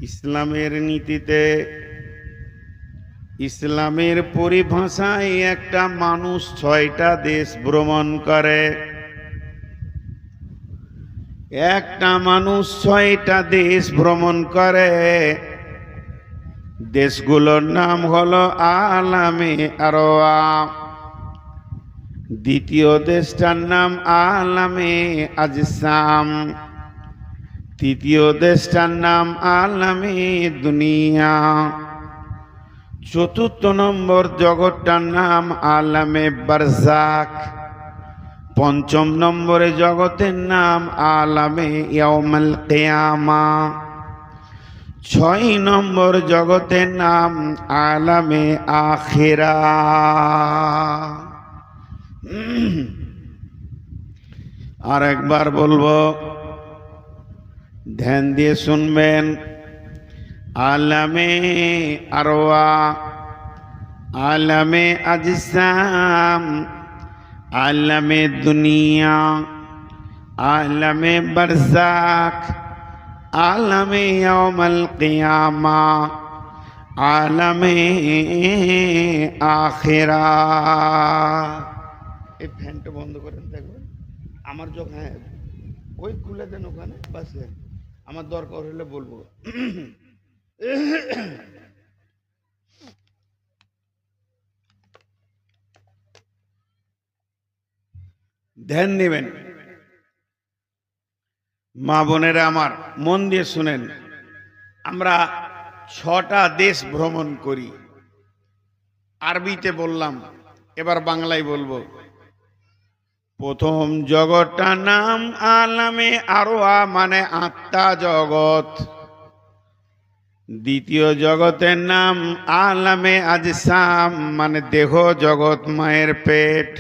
ইসলামের নীতিতে, ইসলামের পরিভাষায় একটা মানুষ 6টা দেশ ভ্রমণ করে। একটা মানুষ 6টা দেশ ভ্রমণ করে। দেশগুলোর নাম হলো আলামে আরওয়া। দ্বিতীয় দেশটার নাম আলামে আজসাম। তৃতীয় দেশটার নাম আলামে দুনিয়া। চতুর্থ নম্বর জগৎটার নাম আলামে বারজাক। পঞ্চম নম্বরে জগতের নাম আলামে ইয়াউমুল কিয়ামা। 6 নম্বর জগতের নাম আলামে আখিরা। আর একবার বলবো, ধ্যান দিয়ে শুনবেন। আলামে আরওয়া, আলামে আজসাম, আলামে দুনিয়া, আলামে বারজাক, আলামে ইয়াউমুল কিয়ামা, আলামে আখিরা। এই ফ্যানটা বন্ধ করেন, দেখবেন আমার যখন, হ্যাঁ ওই খুলে দেন ওখানে, বাস আমার দরকার হলে বলবো। ধ্যান নেবেন মা বোনেরা আমার, মন দিয়ে শুনেন। আমরা 6টা দেশ ভ্রমণ করি। আরবিতে বললাম, এবার বাংলায় বলবো। প্রথম জগৎটার নাম আলামে আরওয়া, মানে আত্মা জগৎ। দ্বিতীয় জগতের নাম আলামে আজসাম, মানে দেহ জগৎ, মায়ের পেট।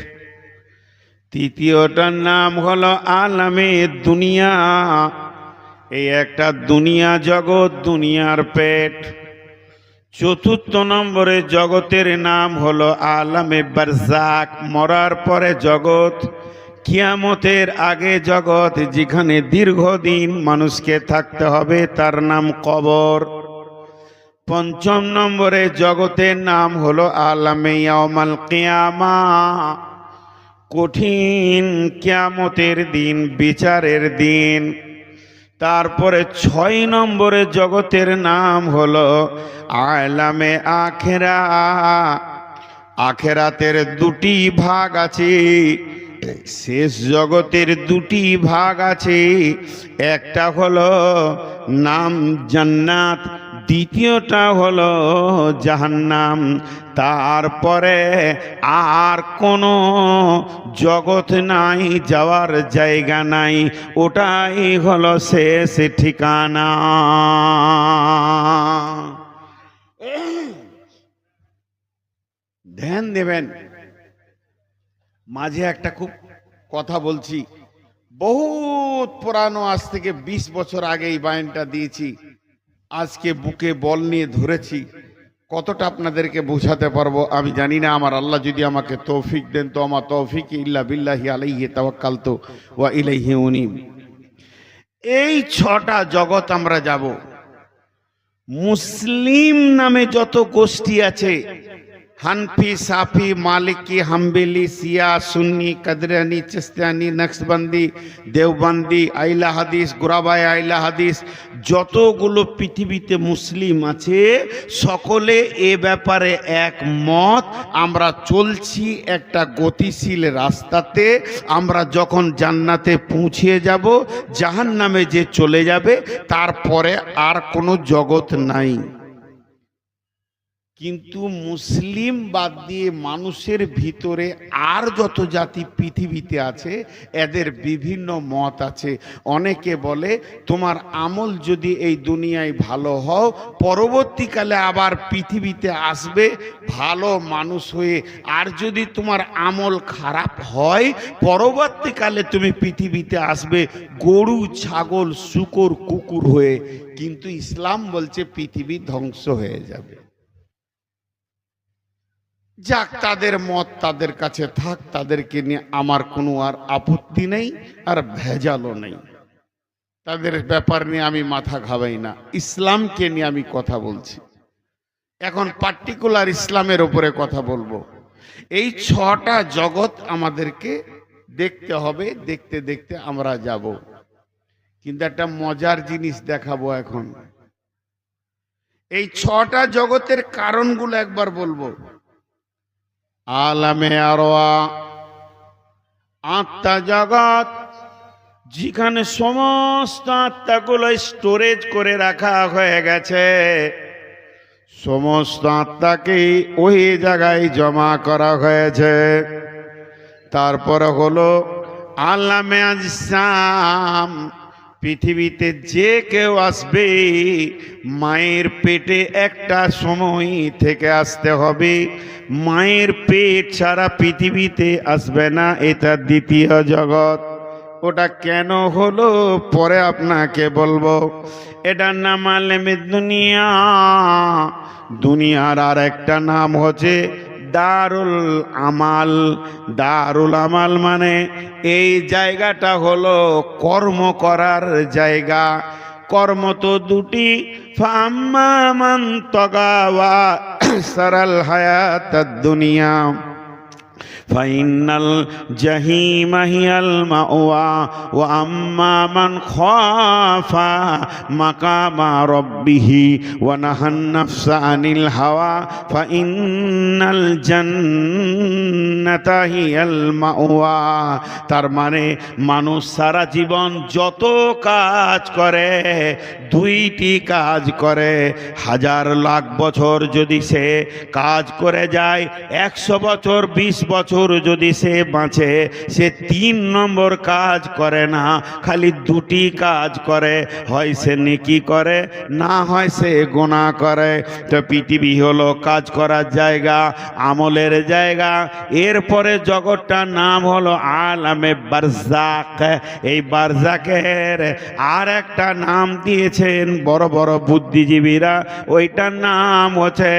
তৃতীয়টার নাম হলো আলামে দুনিয়া, এই একটা দুনিয়া জগৎ, দুনিয়ার পেট। চতুর্থ নম্বরে জগতের নাম হলো আলামে বারজাক, মরার পরে জগৎ, কিয়ামতের আগে জগৎ, যেখানে দীর্ঘদিন মানুষকে থাকতে হবে, তার নাম কবর। পঞ্চম নম্বরে জগতের নাম হলো আলামে ইয়াউমুল কিয়ামা, কঠিন কিয়ামতের দিন, বিচারের দিন। তারপরে 6 নম্বরে জগতের নাম হলো আলামে আখিরা। আখিরাতের 2টি ভাগ আছে, শেষ জগতের 2টি ভাগ আছে। একটা হলো নাম জান্নাত, দ্বিতীয়টা হলো জাহান্নাম। তারপরে আর কোনো জগৎ নাই, যাওয়ার জায়গা নাই, ওটাই হলো শেষ ঠিকানা। ধ্যান দেবেন। মাঝে একটা খুব কথা বলছি, বহুত পুরানো, আজ থেকে 20 বছর আগে এই বায়ানটা দিয়েছি। আজকে বুকে বল নিয়ে ধরেছি। কতটা আপনাদেরকে বোঝাতে পারবো আমি জানি না। আমার আল্লাহ যদি আমাকে তৌফিক দেন, তো আমার তৌফিক ইল্লা বিল্লাহি আলাইহি তাওয়াক্কালতু ওয়া ইলাইহি উনীব। এই 6টা জগৎ আমরা যাব। মুসলিম নামে যত গোষ্ঠী আছে, হানফি, সাফি, মালিকি, হাম্বেলি, শিয়া, সুন্নি, কাদরিয়ানি, চিশতিয়ানি, নকশবন্দি, দেওবন্দি, আইলা হাদিস, গুরাবায়ে আইলা হাদিস, যতগুলো পৃথিবীতে মুসলিম আছে, সকলে এ ব্যাপারে একমত। আমরা চলছি একটা গতিশীল রাস্তাতে। আমরা যখন জান্নাতে পৌঁছে যাব, জাহান্নামে যে চলে যাবে, তারপরে আর কোনো জগৎ নাই। কিন্তু মুসলিম বাদ দিয়ে মানুষের ভিতরে আর যত জাতি পৃথিবীতে আছে, এদের বিভিন্ন মত আছে। অনেকে বলে, তোমার আমল যদি এই দুনিয়ায় ভালো হও, পরবর্তীকালে আবার পৃথিবীতে আসবে ভালো মানুষ হয়ে। আর যদি তোমার আমল খারাপ হয়, পরবর্তীকালে তুমি পৃথিবীতে আসবে গরু, ছাগল, শূকর, কুকুর হয়ে। কিন্তু ইসলাম বলছে পৃথিবী ধ্বংস হয়ে যাবে। যাক, তাদের মত তাদের কাছে থাক, তাদেরকে নিয়ে আমার কোনো আর আপত্তি নেই, আর ভেজালও নেই। তাদের ব্যাপার নিয়ে আমি মাথা ঘামাই না, ইসলামকে নিয়ে আমি কথা বলছি। এখন পার্টিকুলার ইসলামের উপরে কথা বলবো। এই ছটা জগৎ আমাদেরকে দেখতে হবে, দেখতে দেখতে আমরা যাব। কিন্তু একটা মজার জিনিস দেখাবো এখন। এই ছটা জগতের কারণগুলো একবার বলবো। আলামে আরওয়া, আত্মা জগৎ, যেখানে সমস্ত আত্মাগুলো স্টোরেজ করে রাখা হয়ে গেছে, সমস্ত আত্মাকে ওই জায়গায় জমা করা হয়েছে। তারপরে হলো আলামে আজসাম, পৃথিবীতে যে কেউ আসবে মায়ের পেটে একটা সময় থেকে আসতে হবে, মায়ের পেট ছাড়া পৃথিবীতে আসবে না, এটা দ্বিতীয় জগৎ। ওটা কেন হলো পরে আপনাকে বলবো। এটার নাম আলেমে দুনিয়া। দুনিয়ার আর একটা নাম হচ্ছে দারুল আমাল। দারুল আমাল মানে এই জায়গাটা হলো কর্ম করার জায়গা। কর্ম তো দুটি, ফাম্মা মান তাগা ওয়া সারাল হায়াতাদ দুনিয়া ফাইনাল জাহিমা হিয়াল মাওয়া ওয়া আম্মা মান খাফা মাকামা রাব্বিহি ওয়া নাহান নাফসা আনিল হাওয়া ফাইনাল জান্নাতা হিয়াল মাওয়া। তার মানে মানুষ সারা জীবন যত কাজ করে, দুইটি কাজ করে। হাজার লাখ বছর যদি সে কাজ করে যায়, 100 বছর 20 বছর যদি সে বাঁচে, সে 3 নম্বর কাজ করে না, খালি দুটি কাজ করে। হয় সে নেকি করে, না হয় সে গুনাহ করে। তো পৃথিবী হলো কাজ করার জায়গা, আমলের জায়গা। এরপরে জগৎটার নাম হলো আলামে বারজাক। এই বারজাকের আর একটা নাম দিয়েছেন বড় বড় বুদ্ধিজীবীরা, ওইটার নাম হচ্ছে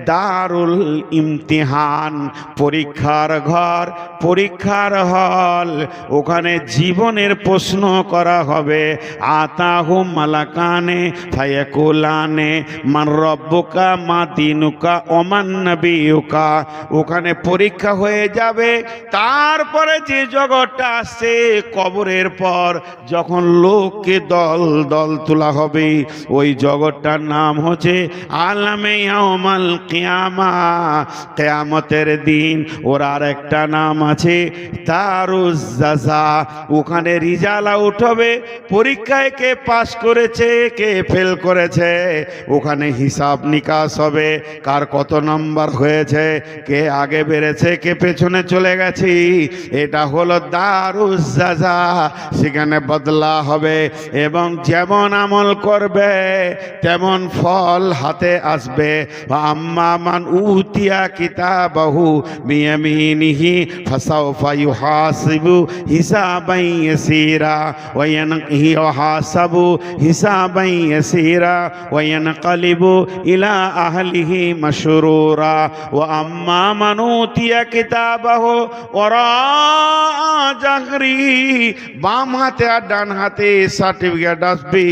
দারুল ইমতিহান, পরীক্ষার ঘর, পরীক্ষার হল। ওখানে জীবনের প্রশ্ন করা হবে। আতাহু মালাকানে ফায়াকুলানে মান রব্বুকা মা দিনুকা ওমান নবিয়ুকা। ওখানে পরীক্ষা হয়ে যাবে। তারপরে যে জগৎটা আসছে, কবরের পর যখন লোককে দল দল তোলা হবে, ওই জগৎটার নাম হচ্ছে আলামে ইয়াউমাল কিয়ামা, কিয়ামতের দিন। ওর আর একটা নাম আছে দারুজ জাযা। ওখানে রিজাল্ট আউট হবে, পরীক্ষায় কে পাস করেছে কে ফেল করেছে। ওখানে হিসাব নিকাশ হবে, কার কত নাম্বার হয়েছে, কে আগে বেড়েছে কে পেছনে চলে গেছে। এটা হলো দারুজ জাযা। সেখানে বদলা হবে এবং যেমন আমল করবে তেমন ফল হাতে আসবে। আম্মা মান উতিয়া কিতাবাহু বিয়ামিনিহি ফাসাউফা ইউহাসিবু হিসাবান ইয়াসীরা ওয়া ইউহাসাবু হিসাবান ইয়াসীরা ওয়া ইয়ানকালিবু ইলা আহলিহি মাশরুরা। ওয়া আম্মা মান উতিয়া কিতাবাহু ওরা জাহরি, বাম হাতে আর ডান হাতে সার্টিফিকেট আসবে,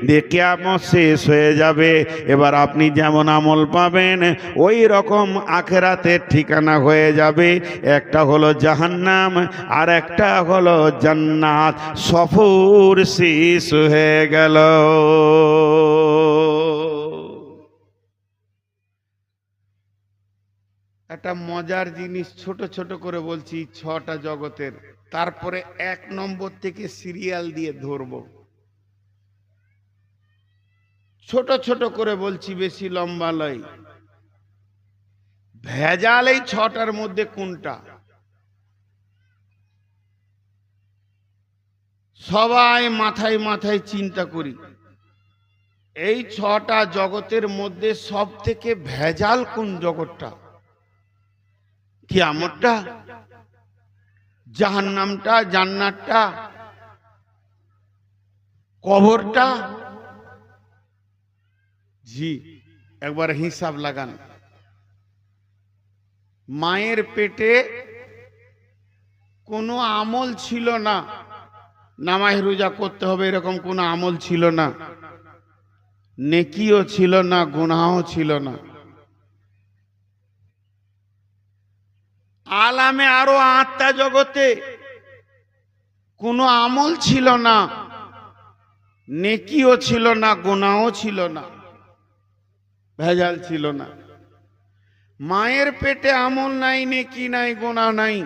দিয়ে কিয়ামত শেষ হয়ে যাবে। এবার আপনি যেমন আমল পাবেন ওই রকম আখিরাতের ঠিকানা হয়ে যাবে। একটা হলো জাহান্নাম আর একটা হলো জান্নাত। সফর শেষ হয়ে গেল। একটা মজার জিনিস ছোট ছোট করে বলছি, 6টা জগতের। তারপরে 1 নম্বর থেকে সিরিয়াল দিয়ে ধরবো। ছোট ছোট করে বলছি, বেশি লম্বা লয়। ভেজাল এই 6টার মধ্যে কোনটা? সবাই মাথায় মাথায় চিন্তা করি, এই 6টা জগতের মধ্যে সব থেকে ভেজাল কোন জগৎটা? কিয়ামতটা, জাহান্নামটা, জান্নাতটা, কবরটা? জি, একবার হিসাব লাগান। মায়ের পেটে কোনো আমল ছিল না, নামাজ রোজা করতে হবে এরকম কোনো আমল ছিল না, নেকিও ছিল না, গুনাহও ছিল না। আলামে আরো আত্মা জগতে কোনো আমল ছিল না, নেকিও ছিল না, গুনাহও ছিল না, ভেজাল ছিল না। মায়ের পেটে আমল নাই, নেকি নাই, গুনাহ নাই।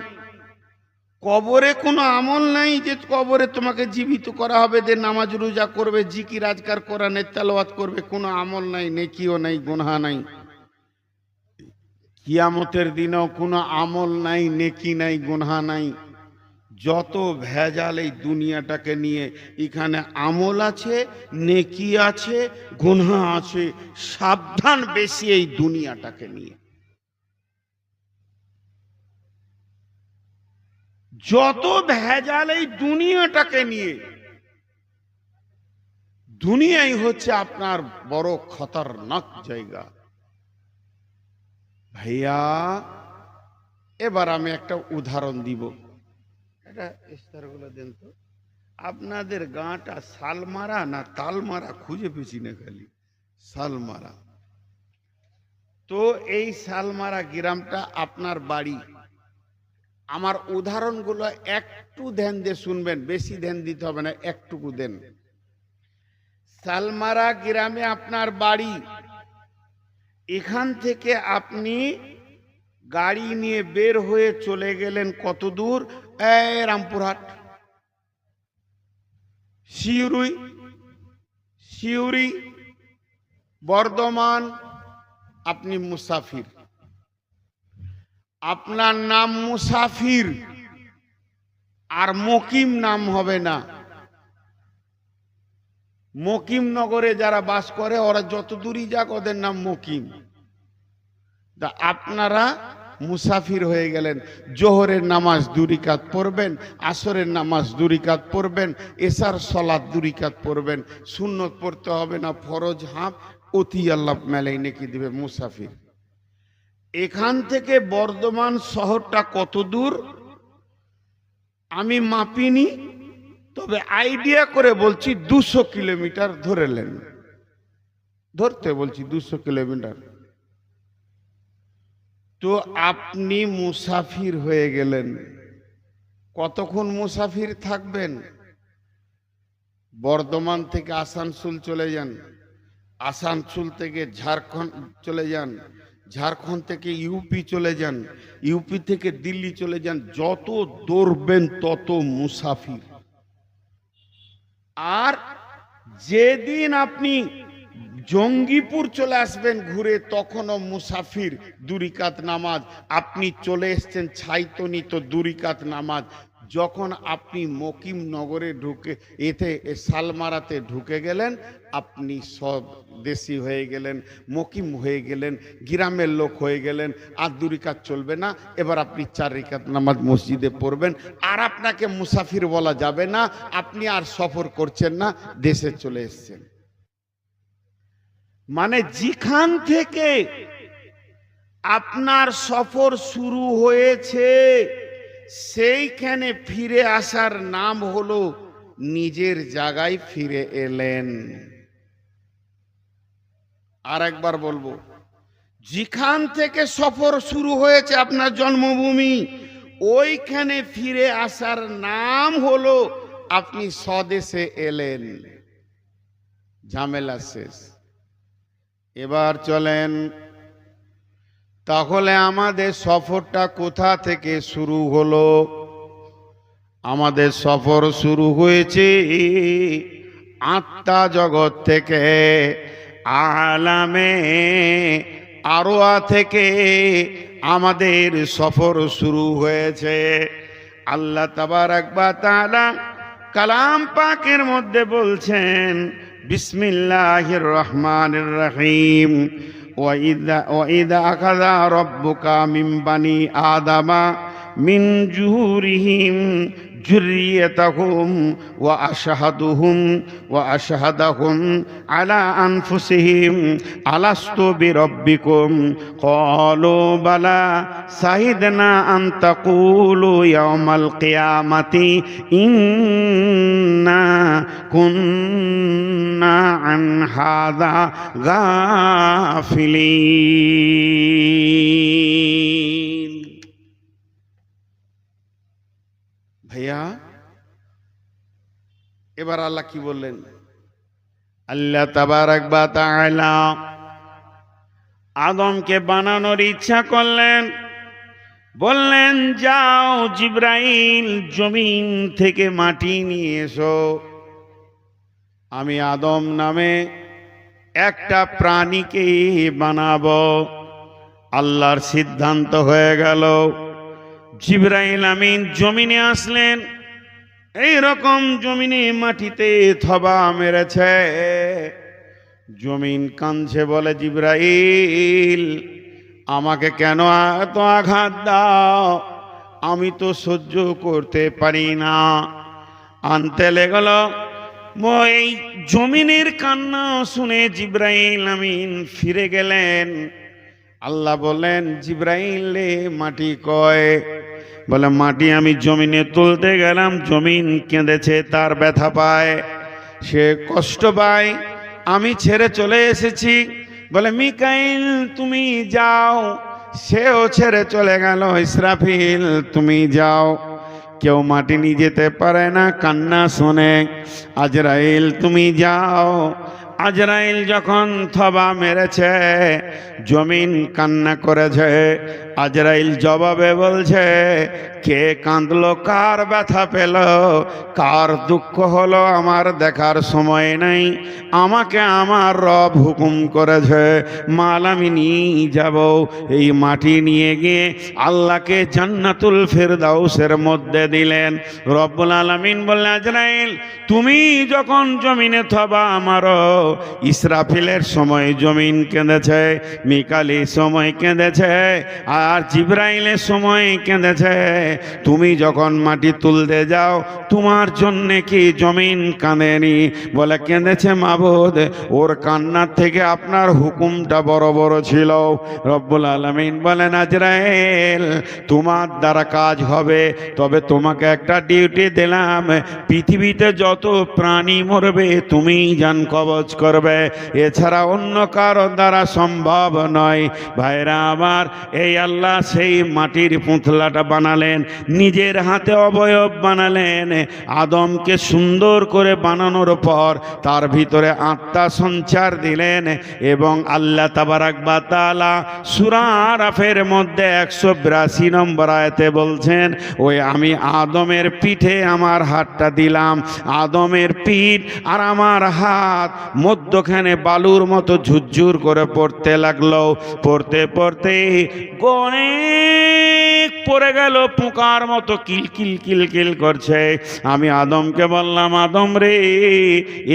কবরে কোনো আমল নাই যে কবরে তোমাকে জীবিত করা হবে, যে নামাজ রোজা করবে, জিকির আজকার কোরআনের তেলাওয়াত করবে, কোনো আমল নাই, নেকিও নাই, গুনাহ নাই। কিয়ামতের দিনেও কোনো আমল নাই, নেকি নাই, গুনাহ নাই। যত ভেজাল এই দুনিয়াটাকে নিয়ে, এখানে আমল আছে, নেকি আছে, গুনাহ আছে। সাবধান বেশি এই দুনিয়াটাকে নিয়ে। যত ভেজাল এই দুনিয়াটাকে নিয়ে, দুনিয়াই হচ্ছে আপনার বড় খতরনাক জায়গা। ভাইয়া, এবার আমি একটা উদাহরণ দিব। এটা ইস্তারগুলো দেন তো। আপনাদের গাঁটা শালমারা না তালমারা খুঁজে পেছি না, খালি শালমারা। তো এই শালমারা গ্রামটা আপনার বাড়ি। আমার উদাহরণগুলো একটু ধ্যান দিয়ে শুনবেন, বেশি ধ্যান দিতে হবে না, একটুকু দেন। শালমারা গ্রামে আপনার বাড়ি। এখান থেকে আপনি গাড়ি নিয়ে বের হয়ে চলে গেলেন কত দূর? রামপুরহাট, সিউড়ি, বর্ধমান। আপনি মুসাফির, আপনার নাম মুসাফির, আর মকিম নাম হবে না। মকিম নগরে যারা বাস করে ওরা যত দূরই যাক ওদের নাম মকিম। আপনারা মুসাফির হয়ে গেলেন। জোহরের নামাজ 2 রাকাত পড়বেন, আসরের নামাজ 2 রাকাত পড়বেন, এশার সালাত 2 রাকাত পড়বেন। সুন্নত পড়তে হবে না, ফরজ হাফ, অতি আল্লাহ মেলাই নেকি দিবে। মুসাফির। এখান থেকে বর্ধমান শহরটা কত দূর আমি মাপিনি, তবে আইডিয়া করে বলছি 200 কিলোমিটার ধরেলেন, ধরতে বলছি 200 কিলোমিটার। তো আপনি মুসাফির হয়ে গেলেন। কতক্ষণ মুসাফির থাকবেন? বর্ধমান থেকে আসানসোল চলে যান, আসানসোল থেকে ঝাড়খণ্ড চলে যান, ঝাড়খণ্ড থেকে ইউপি চলে যান, ইউপি থেকে দিল্লি চলে যান। যত দৌড়বেন তত মুসাফির। আর যেদিন আপনি জঙ্গিপুর চলে আসবেন ঘুরে, তখনও মুসাফির, 2 রাকাত নামাজ। আপনি চলে এসছেন ছাইতনি, তো 2 রাকাত নামাজ। যখন আপনি মকিম নগরে ঢুকে শালমারাতে ঢুকে গেলেন, আপনি সব দেশি হয়ে গেলেন, মকিম হয়ে গেলেন, গ্রামের লোক হয়ে গেলেন। আর 2 রাকাত চলবে না, এবার আপনি 4 রাকাত নামাজ মসজিদে পড়বেন। আর আপনাকে মুসাফির বলা যাবে না, আপনি আর সফর করছেন না, দেশে চলে এসছেন। মানে যেখান থেকে আপনার সফর শুরু হয়েছে সেইখানে ফিরে আসার নাম হলো নিজের জায়গায় ফিরে এলেন। আর একবার বলবো, যেখান থেকে সফর শুরু হয়েছে আপনার জন্মভূমি, ওইখানে ফিরে আসার নাম হলো আপনি স্বদেশে এলেন। ঝামেলা শেষ। এবার চলেন, তাহলে আমাদের সফরটা কোথা থেকে শুরু হলো? আমাদের সফর শুরু হয়েছে আত্মা জগৎ থেকে, আলামে আরওয়া থেকে আমাদের সফর শুরু হয়েছে। আল্লাহ তাবারাক ওয়া তাআলা কালাম পাকের মধ্যে বলছেন, বিসমিল্লাহির রহমানির রহিম, ওয়াইদা আখাযা রাব্বুকা মিন বানি আদামা মিন জুহুরিহিম যুররিয়াতাহুম ওয়া আশহাদাহুম আলা আনফুসিহিম আলাস্তু বিরাব্বিকুম ক্বালু বালা শাহিদনা আন তাকুলু ইয়াওমাল কিয়ামাতি ইন্না কুন্না আন হাযা গাফিলিন। ভাইয়া, এবার আল্লাহ কি বললেন? আল্লাহ তাবারাক ওয়া তাআলা আদমকে বানানোর ইচ্ছা করলেন, বললেন যাও জিবরাইল জমিন থেকে মাটি নিয়ে এসো, আমি আদম নামে একটা প্রাণীকে বানাবো। আল্লাহর সিদ্ধান্ত হয়ে গেল। জিবরাইল আমিন জমিনে আসলেন, এই রকম জমিনে মাটিতে থবা মেরেছে। জমিন কাঁদছে, বলে জিবরাইল আমাকে কেন এত আঘাত দাও, আমি তো সহ্য করতে পারি না। আনতে লেগেল। এই জমিনের কান্না শুনে জিবরাইল আমিন ফিরে গেলেন। আল্লাহ বললেন, জিবরাইল মাটি কয়? বলে মাটি আমি জমিনে তুলতে গেলাম, জমিন কেঁদেছে, তার ব্যথা পায়, সে কষ্ট পায়, আমি ছেড়ে চলে এসেছি। বলে মিকাইল তুমি যাও, সেও ছেড়ে চলে গেল। ইসরাফিল তুমি যাও। কেউ মাটি নিয়ে যেতে পারে না কান্না শুনে। আজরাইল তুমি যাও। আজরাইল যখন থবা মেরেছে, জমিন কান্না করেছে। আজরাইল জবাবে বলছে, কে কাঁদলো, কার ব্যথা পেল, কার দুঃখ হলো, আমার দেখার সময় নাই। আমাকে আমার রব হুকুম করেছে, মাল আমি নিয়ে যাব। এই মাটি নিয়ে গিয়ে আল্লাহকে জান্নাতুল ফিরদাউসের মধ্যে দিলেন। রব্বুল আলামিন বললেন, আজরাইল তুমি যখন জমিনে থবা মারো, ইসরাফিলের সময় জমিন কেঁদেছে, মিকাইলের সময় কেঁদেছে, আর জিবরাইলের সময় কেঁদেছে। তুমি যখন মাটি তুলতে যাও, তোমার জন্যে কি জমিন কাঁদেনি? বলে কেঁদেছে মাবুদ, ওর কান্নার থেকে আপনার হুকুমটা বড় বড় ছিল। রব্বুল আলামিন বলেন, আজরাইল তোমার দ্বারা কাজ হবে, তবে তোমাকে একটা ডিউটি দিলাম, পৃথিবীতে যত প্রাণী মরবে তুমি জান কবজ করবে, এছাড়া অন্য কারো দ্বারা সম্ভব নয়। ভাইরা আমার, এই আল্লাহ সেই মাটির পুতলাটা বানালেন, নিজের হাতে অবয়ব বানালেন। আদমকে সুন্দর করে বানানোর পর তার ভিতরে আত্মা সঞ্চার দিলেন, এবং আল্লাহ তাবারাক ওয়া তাআলা সূরা আরাফের মধ্যে 182 নম্বর আয়াতে বলছেন, ওই আমি আদমের পিঠে আমার হাতটা দিলাম। আদমের পিঠ আর আমার হাত মধ্যখানে বালুর মতো ঝুরঝুর করে পড়তে লাগলো। পড়তে পড়তে অনেক পড়ে গেল, পোকার মতো কিলকিল কিলকিল করছে। আমি আদমকে বললাম, আদম রে,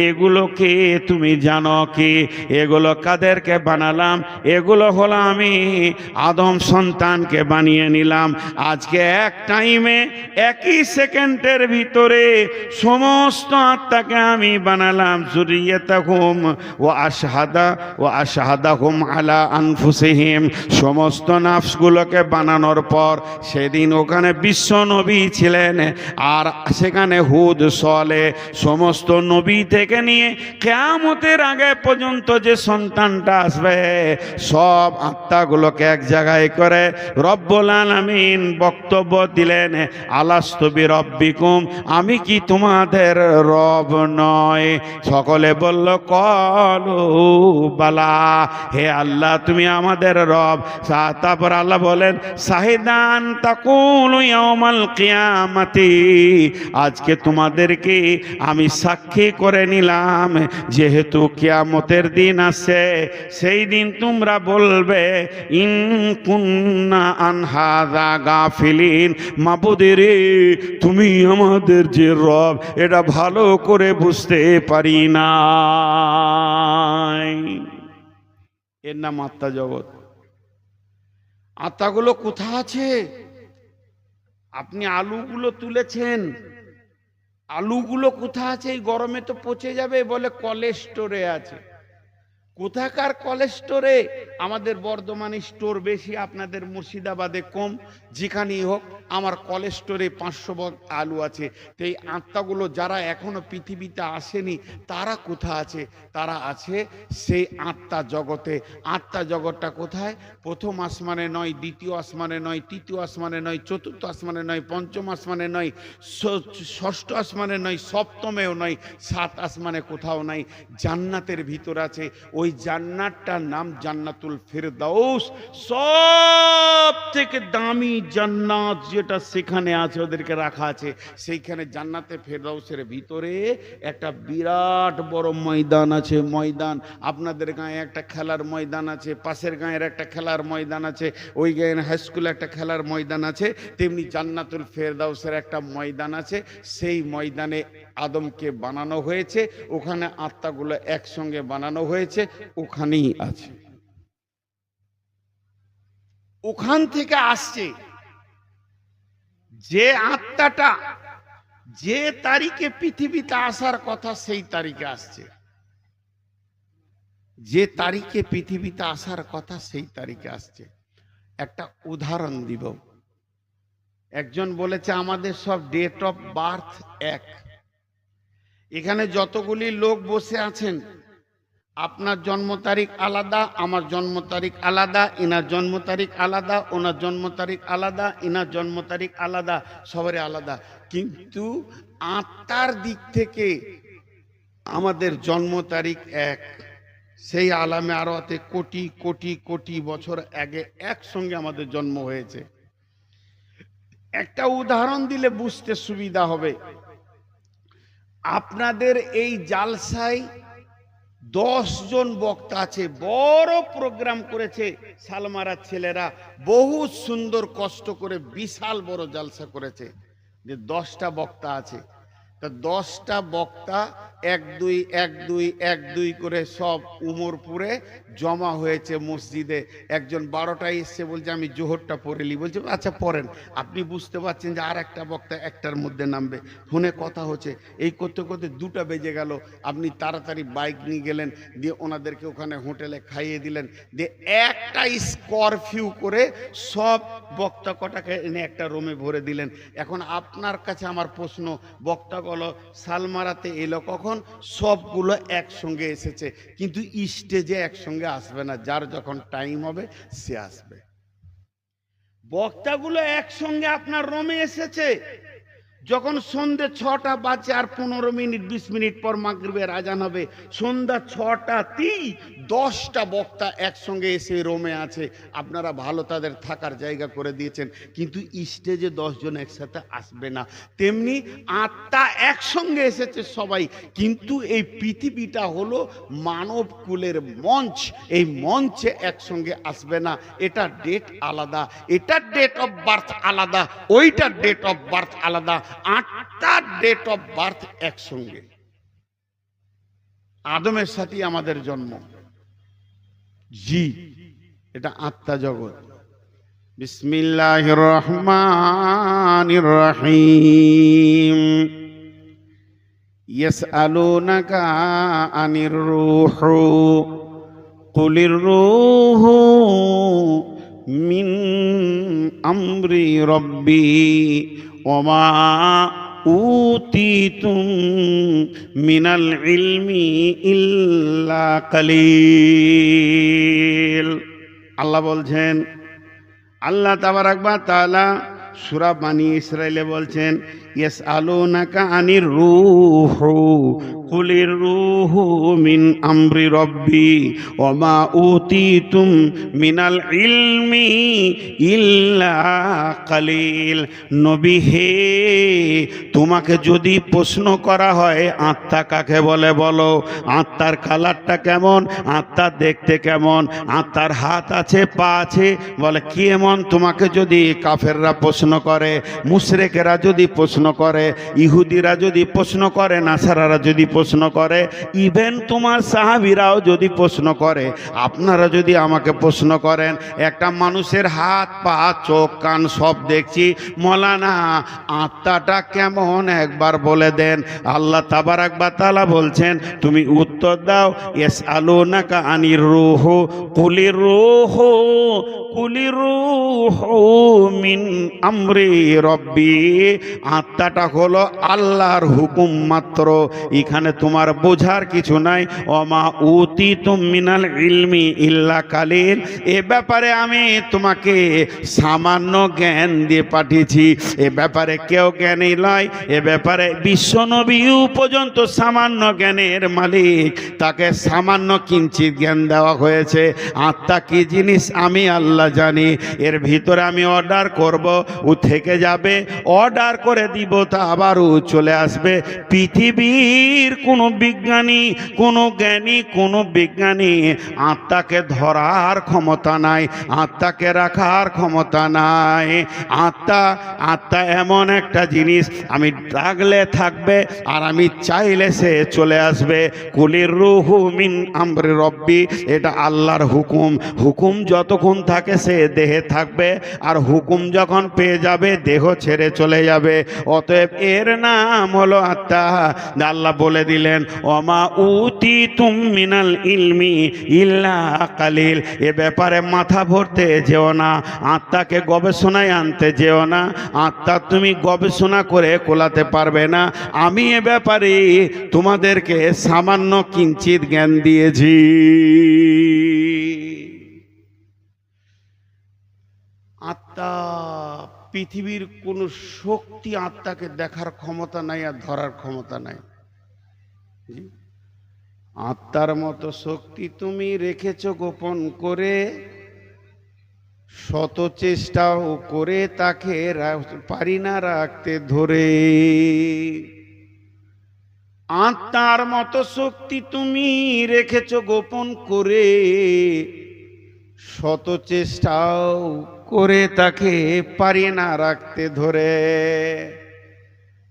এগুলোকে তুমি জানো কি? এগুলো কাদেরকে বানালাম? এগুলো হলো আমি আদম সন্তানকে বানিয়ে নিলাম। আজকে এক টাইমে, একই সেকেন্ডের ভিতরে সমস্ত আত্মাকে আমি বানালাম। যুররিয়াতাহুম ওয়া আশহাদাহুম আলা আনফুসিহিম। সমস্ত নাফসগুলোকে বানানোর পর সেদিন ওখানে বিশ্ব নবী ছিলেন, আর সেখানে হুদ, সালেহ, সমস্ত নবী থেকে নিয়ে কিয়ামতের আগে পর্যন্ত যে সন্তানটা আসবে, সব আত্মাগুলোকে এক জায়গায় করে রব্বুল আলামিন বক্তব্য দিলেন, আলাস্তু বিরাব্বিকুম, আমি কি তোমাদের রব নয়? সকলে বলল, ক্বালু বালা, হে আল্লাহ তুমি আমাদের রব। তারপর আল্লাহ বলেন, শাহিদান তাকুলু ইয়াউমাল কিয়ামাতি, আজকে তোমাদেরকে আমি সাক্ষী করে নিলাম, যেহেতু কিয়ামতের দিন আসছে, সেই দিন তোমরা বলবে, ইন কুন্না আন হাযা গাফিলিন, মাবুদেরে তুমি আমাদের যে রব এটা ভালো করে বুঝতে পারি না। এর নাম আত্মা জগৎ। আত্মাগুলো কোথা আছে? আপনি আলুগুলো তুলেছেন, আলুগুলো কোথা আছে? এই গরমে তো পচে যাবে, বলে কোলেস্টোরে আছে। কোথাকার কোলেস্টোরে? আমাদের বর্ধমানে স্টোর বেশি, আপনাদের মুর্শিদাবাদে কম, যেখানেই হোক আমার কোলেস্টোরে 500 আলু আছে। তো এই আত্মাগুলো যারা এখনো পৃথিবীতে আসেনি তারা কোথা আছে? তারা আছে সেই আত্মা জগতে। আত্মা জগৎটা কোথায়? প্রথম আসমানে নয়, দ্বিতীয় আসমানে নয়, তৃতীয় আসমানে নয়, চতুর্থ আসমানে নয়, পঞ্চম আসমানে নয়, ষষ্ঠ আসমানে নয়, সপ্তমেও নয়, 7 আসমানে কোথাও নাই, জান্নাতের ভিতর আছে। ওই জান্নাতটার নাম জান্নাতুল ফিরদাউস। সব থেকে দামি জান্নাত যেটা সেখানে আছে, ওদেরকে রাখা আছে সেইখানে। জান্নাতে ফিরদাউসের ভিতরে একটা বিরাট বড় ময়দান আছে। ময়দান, আপনাদের গায়ে একটা খেলার ময়দান আছে, পাশের গায়ের একটা খেলার ময়দান আছে, ওই গায়ের হাই স্কুলে একটা খেলার ময়দান আছে, তেমনি জান্নাতুল ফিরদাউসের একটা ময়দান আছে। সেই ময়দানে আদমকে বানানো হয়েছে, ওখানে আত্মাগুলো একসঙ্গে বানানো হয়েছে, ওখানেই আছে। ওখান থেকে আসছে যে আত্মাটা যে তারিখে পৃথিবীতে আসার কথা সেই তারিখে আসছে। যে তারিখে পৃথিবীতে আসার কথা সেই তারিখে আসছে। একটা উদাহরণ দিব। একজন বলেছে আমাদের সব ডেট অফ বার্থ এক। এখানে যতগুলি লোক বসে আছেন, আপনার জন্ম তারিখ আলাদা, আমার জন্ম তারিখ আলাদা, এনার জন্ম তারিখ আলাদা, ওনার জন্ম তারিখ আলাদা, এনার জন্ম তারিখ আলাদা, সবারই আলাদা। কিন্তু আত্মার দিক থেকে আমাদের জন্ম তারিখ এক। সেই আলামে আরতে কোটি কোটি কোটি বছর আগে একসঙ্গে আমাদের জন্ম হয়েছে। একটা উদাহরণ দিলে বুঝতে সুবিধা হবে। আপনাদের এই জালসায় 10 জন বক্তা আছে, বড় প্রোগ্রাম করেছে সালমারার ছেলেরা, বহু সুন্দর কষ্ট করে বিশাল বড় জালসা করেছে। যে 10টা বক্তা আছে, তা 10টা বক্তা 1-2 1-2 1-2 করে সব উমরপুরে জমা হয়েছে মসজিদে। একজন 12টায় এসছে, বলছে আমি জোহরটা পড়েলি। বলছে আচ্ছা পড়েন। আপনি বুঝতে পারছেন যে আর একটা বক্তা একটার মধ্যে নামবে, ফোনে কথা হচ্ছে, এই করতে করতে 2টা বেজে গেল। আপনি তাড়াতাড়ি বাইক নিয়ে গেলেন, দিয়ে ওনাদেরকে ওখানে হোটেলে খাইয়ে দিলেন, দিয়ে একটা স্করফিউ করে সব বক্তা কটাকে এনে একটা রুমে ভরে দিলেন। এখন আপনার কাছে আমার প্রশ্ন, বক্তাগুলো সালমারাতে এলো কখন? সবগুলো একসঙ্গে এসেছে, কিন্তু স্টেজে একসঙ্গে আসবে না, যার যখন টাইম হবে সে আসবে। বক্তাগুলো একসঙ্গে আপনার রুমে এসেছে যখন সন্ধ্যে 6টা বাজে আর 15 মিনিট 20 মিনিট পর মাগরিবের আজান হবে, সন্ধ্যা 6টাতেই 10টা বক্তা একসঙ্গে এসে রোমে আছে। আপনারা ভালো তাদের থাকার জায়গা করে দিয়েছেন, কিন্তু স্টেজে 10 জন একসাথে আসবে না। তেমনি আত্মা একসঙ্গে এসেছে সবাই, কিন্তু এই পৃথিবীটা হলো মানব কুলের মঞ্চ, এই মঞ্চে একসঙ্গে আসবে না। এটা ডেট আলাদা, এটা ডেট অফ বার্থ আলাদা, ওইটা ডেট অফ বার্থ আলাদা। 8টা ডেট অফ বার্থ একসঙ্গে। আদমের সাথে আমাদের জন্ম, জি এটা আত্মা জগৎ। বিসমিল্লাহির রহমানির রহিম। ইয়াসআলুনাকা আনির রূহু কুলির রূহু মিন আমরি রব্বি ওমা উতিতুম মিনাল ইলমি ইল্লা কালিল। আল্লাহ বলছেন, আল্লাহ তাবারাক ওয়া তাআলা সূরা বনী ইসরাঈলে বলছেন, ইয়াসআলুনাকা আনির রূহু কুলির রূহু মিন আমরি রব্বি ওমা উতিতুম মিনাল ইলমি ইল্লা কালিল। নবী হে, তোমাকে যদি প্রশ্ন করা হয় আত্মা কাকে বলে বলো, আত্মার কালারটা কেমন, আত্মা দেখতে কেমন, আত্মার হাত আছে পা আছে, বলে কি এমন? তোমাকে যদি কাফেররা প্রশ্ন করে, মুশরিকেরা যদি প্রশ্ন প্রশ্ন করে, ইহুদিরা যদি প্রশ্ন করে, নাসারারা যদি প্রশ্ন করে, ইভেন তোমার সাহাবীরাও যদি প্রশ্ন করে, আপনারা যদি আমাকে প্রশ্ন করেন, একটা মানুষের হাত পা চোখ কান সব দেখছি, মৌলানা আত্মাটা কেমন একবার বলে দেন। আল্লাহ তাবারাক ওয়া তাআলা বলছেন, তুমি উত্তর দাও, ইয়াসআলুনাকা আনির রূহ কুলির রূহ মিন আমরি রব্বি। আত্মাটা হলো আল্লাহর হুকুম মাত্র, এখানে তোমার বোঝার কিছু নাই। ওমা উতিতুম মিনাল ইলমি ইল্লা কালিল, এ ব্যাপারে আমি তোমাকে সামান্য জ্ঞান দিয়ে পাঠিয়েছি। এ ব্যাপারে কেউ জ্ঞানী নয়, এ ব্যাপারে বিশ্বনবীও পর্যন্ত সামান্য জ্ঞানের মালিক, তাকে সামান্য কিঞ্চিত জ্ঞান দেওয়া হয়েছে। আত্মা কি জিনিস আমি আল্লাহ জানি। এর ভিতরে আমি অর্ডার করব, ও থেকে যাবে, অর্ডার করে দিব, তা আবারও চলে আসবে। পৃথিবীর কোনো বিজ্ঞানী, কোনো জ্ঞানী, কোনো বিজ্ঞানী আত্মাকে ধরার ক্ষমতা নাই, আত্মাকে রাখার ক্ষমতা নাই। আত্মা এমন একটা জিনিস, আমি ডাকলে থাকবে আর আমি চাইলে সে চলে আসবে। কুলির রূহু মিন আমরি রব্বি, এটা আল্লাহর হুকুম। হুকুম যতক্ষণ থাকে সে দেহে থাকবে, আর হুকুম যখন পেয়ে যাবে দেহ ছেড়ে চলে যাবে। অতএব এর নাম হলো আত্মা। আল্লাহ বলে দিলেন, ওমা উতিতুম মিনাল ইলমি ইল্লা কালিল। এ ব্যাপারে মাথা ভরতে যেও না, আত্মাকে গবেষণায় আনতে যেও না। আত্মা তুমি গবেষণা করে কোলাতে পারবে না। আমি এ ব্যাপারে তোমাদেরকে সামান্য কিঞ্চিত জ্ঞান দিয়েছি। আত্মা, পৃথিবীর কোনো শক্তি আত্মাকে দেখার ক্ষমতা নাই আর ধরার ক্ষমতা নাই। আত্মার মতো শক্তি তুমি রেখেছ গোপন করে, শত চেষ্টাও করে তাকে পারি না রাখতে ধরে। আত্মার মতো শক্তি তুমি রেখেছ গোপন করে, শত চেষ্টাও করে তাকে পারি না রাখতে ধরে।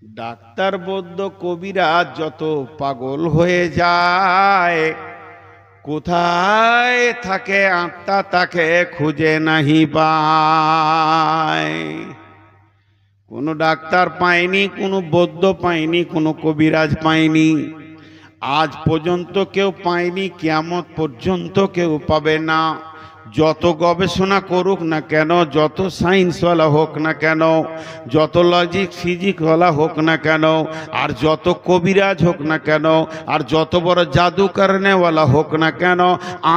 ডাক্তার বৈদ্য কবিরাজ যত পাগল হয়ে যায়, কোথায় থাকে আত্মা তাকে খুঁজে নাহি পায়। কোনো ডাক্তার পায়নি, কোনো বৈদ্য পায়নি, কোনো কবিরাজ পায়নি, আজ পর্যন্ত কেউ পায়নি, কিয়ামত পর্যন্ত কেউ পাবে না। যত গবেষণা করুক না কেন, যত সায়েন্সওয়ালা হোক না কেন, যত লজিক ফিজিক্সওয়ালা হোক না কেন, আর যত কবিরাজ হোক না কেন, আর যত বড় জাদুকরনেওয়ালা হোক না কেন,